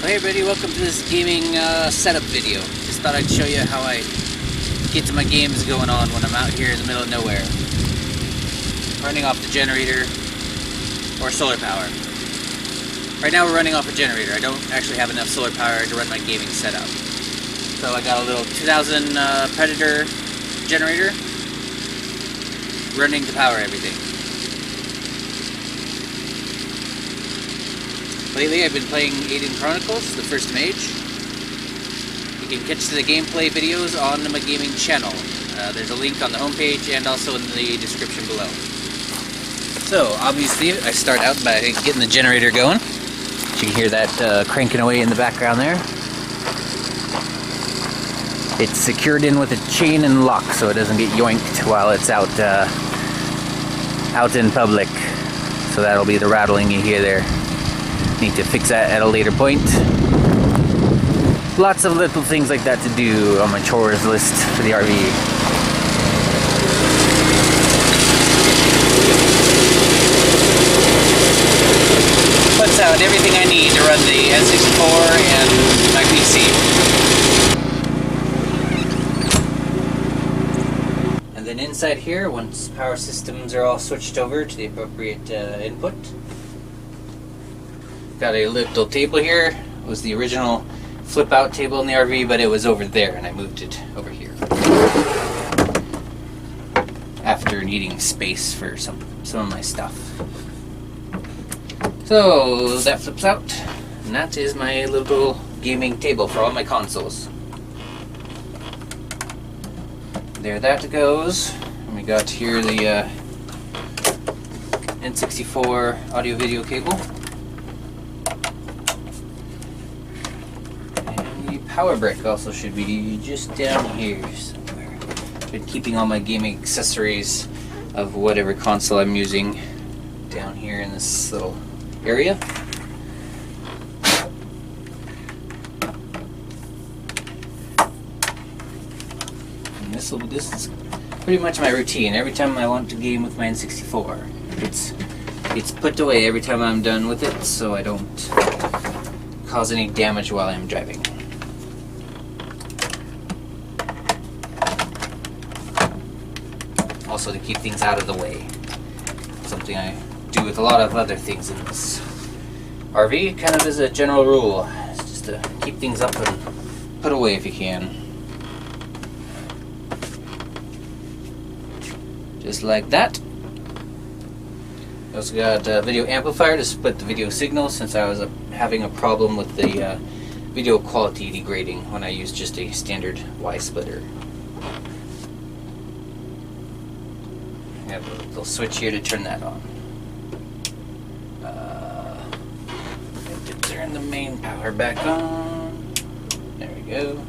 Hey everybody, welcome to this gaming setup video. Just thought I'd show you how I get to my games going on when I'm out here in the middle of nowhere. Running off the generator or solar power. Right now we're running off a generator. I don't actually have enough solar power to run my gaming setup. So I got a little 2000 Predator generator running to power everything. Lately I've been playing Aiden Chronicles, the first mage. You can catch the gameplay videos on my gaming channel. There's a link on the homepage and also in the description below. So obviously I start out by getting the generator going. You can hear that cranking away in the background there. It's secured in with a chain and lock so it doesn't get yoinked while it's out in public. So that'll be the rattling you hear there. Need to fix that at a later point. Lots of little things like that to do on my chores list for the RV. Puts out everything I need to run the N64 and my PC. And then inside here, once power systems are all switched over to the appropriate input, got a little table here. It was the original flip out table in the RV, but it was over there and I moved it over here after needing space for some of my stuff. So that flips out, and that is my little gaming table for all my consoles. There that goes. And we got here the N64 audio video cable. Power brick also should be just down here somewhere. Been keeping all my gaming accessories of whatever console I'm using down here in this little area. And this is pretty much my routine. Every time I want to game with my N64, it's put away every time I'm done with it, so I don't cause any damage while I'm driving. Also to keep things out of the way. Something I do with a lot of other things in this RV, kind of as a general rule. It's just to keep things up and put away if you can. Just like that. I also got a video amplifier to split the video signal since I was having a problem with the video quality degrading when I used just a standard Y splitter. I have a little switch here to turn that on. I have to turn the main power back on. There we go.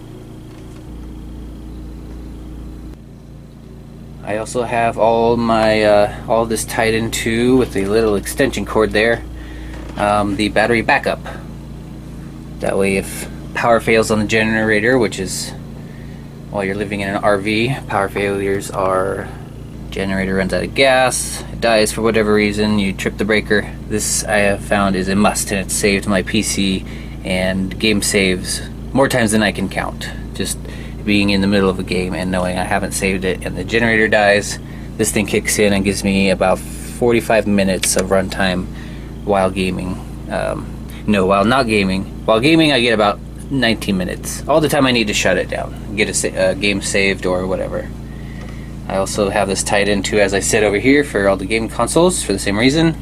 I also have all my all this tied into with a little extension cord there. The battery backup. That way, if power fails on the generator, which is while you're living in an RV, power failures are. Generator runs out of gas, it dies for whatever reason, you trip the breaker. This I have found is a must, and it's saved my PC and game saves more times than I can count. Just being in the middle of a game and knowing I haven't saved it and the generator dies, this thing kicks in and gives me about 45 minutes of runtime while gaming. While not gaming. While gaming I get about 19 minutes. All the time I need to shut it down, get a game saved or whatever. I also have this tied into, as I said, over here for all the game consoles for the same reason,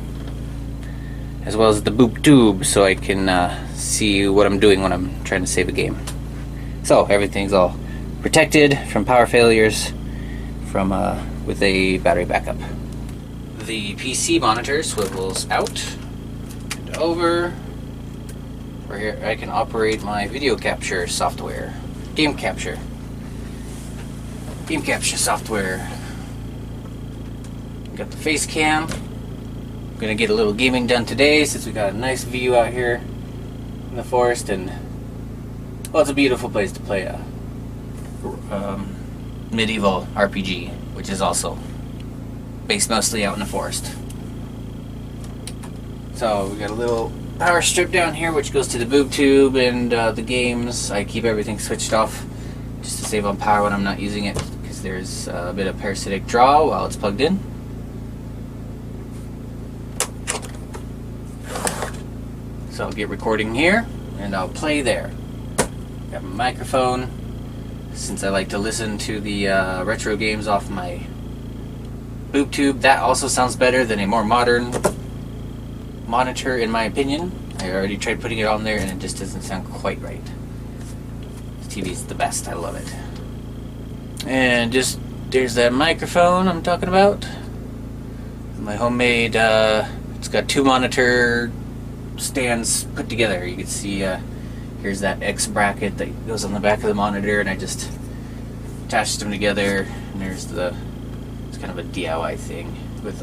as well as the boop tube so I can see what I'm doing when I'm trying to save a game. So everything's all protected from power failures from with a battery backup. The PC monitor swivels out and over, where here I can operate my video capture software, game capture software. Got the face cam. I'm gonna get a little gaming done today since we got a nice view out here in the forest, and well, it's a beautiful place to play a medieval RPG, which is also based mostly out in the forest. So we got a little power strip down here, which goes to the boob tube and the games. I keep everything switched off just to save on power when I'm not using it, because there's a bit of parasitic draw while it's plugged in. So I'll get recording here and I'll play there. Got my microphone, since I like to listen to the retro games off my boob tube. That also sounds better than a more modern monitor, in my opinion. I already tried putting it on there and it just doesn't sound quite right. This TV's the best. I love it. And just there's that microphone I'm talking about. My homemade, it's got 2 monitor stands put together. You can see here's that X bracket that goes on the back of the monitor, and I just attached them together. And there's it's kind of a DIY thing with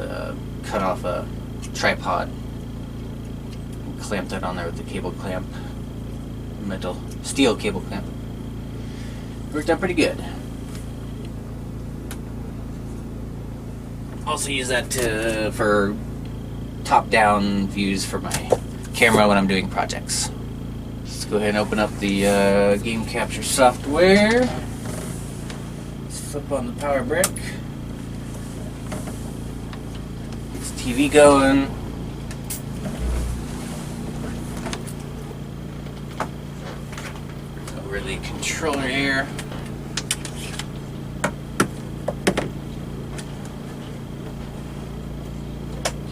cut off a tripod and clamp that on there with the cable clamp, steel cable clamp. Worked out pretty good. Also use that for top-down views for my camera when I'm doing projects. Let's go ahead and open up the game capture software. Let's flip on the power brick. Get the TV going. Over the controller here.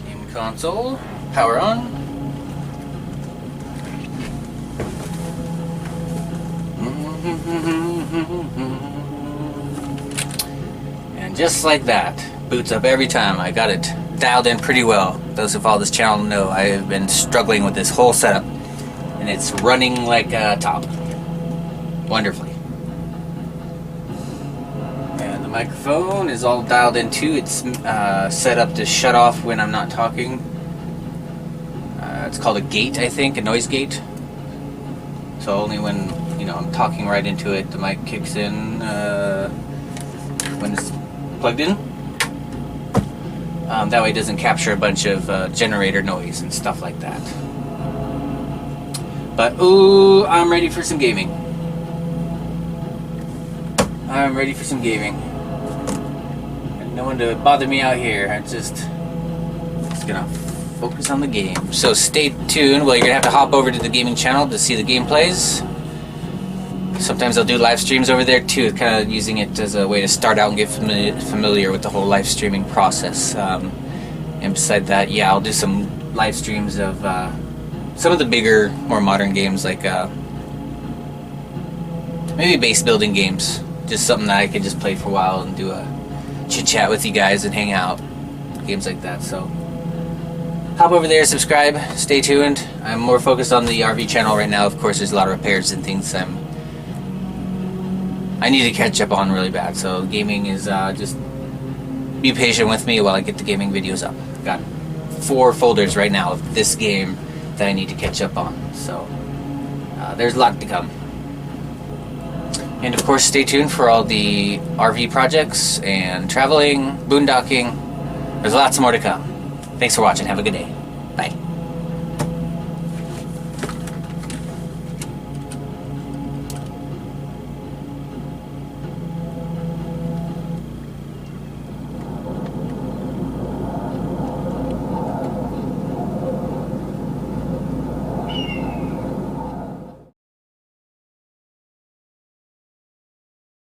Game console. Power on. And just like that, boots up every time. I got it dialed in pretty well. Those who follow this channel know I have been struggling with this whole setup, and it's running like a top. Wonderfully. And the microphone is all dialed in too. It's set up to shut off when I'm not talking. It's called a gate, I think, a noise gate. So only when I'm talking right into it, the mic kicks in when it's plugged in. That way it doesn't capture a bunch of generator noise and stuff like that. But ooh, I'm ready for some gaming. I'm ready for some gaming. And no one to bother me out here. I'm just gonna focus on the game. So stay tuned. Well, you're gonna have to hop over to the gaming channel to see the gameplays. Sometimes I'll do live streams over there too, kind of using it as a way to start out and get familiar with the whole live streaming process. And beside that, yeah, I'll do some live streams of some of the bigger, more modern games, like maybe base building games. Just something that I could just play for a while and do a chit chat with you guys and hang out. Games like that. So hop over there, subscribe, stay tuned. I'm more focused on the RV channel right now. Of course, there's a lot of repairs and things I need to catch up on really bad. So gaming is just be patient with me while I get the gaming videos up. I've got 4 folders right now of this game that I need to catch up on. So there's a lot to come. And of course, stay tuned for all the RV projects and traveling, boondocking. There's lots more to come. Thanks for watching. Have a good day.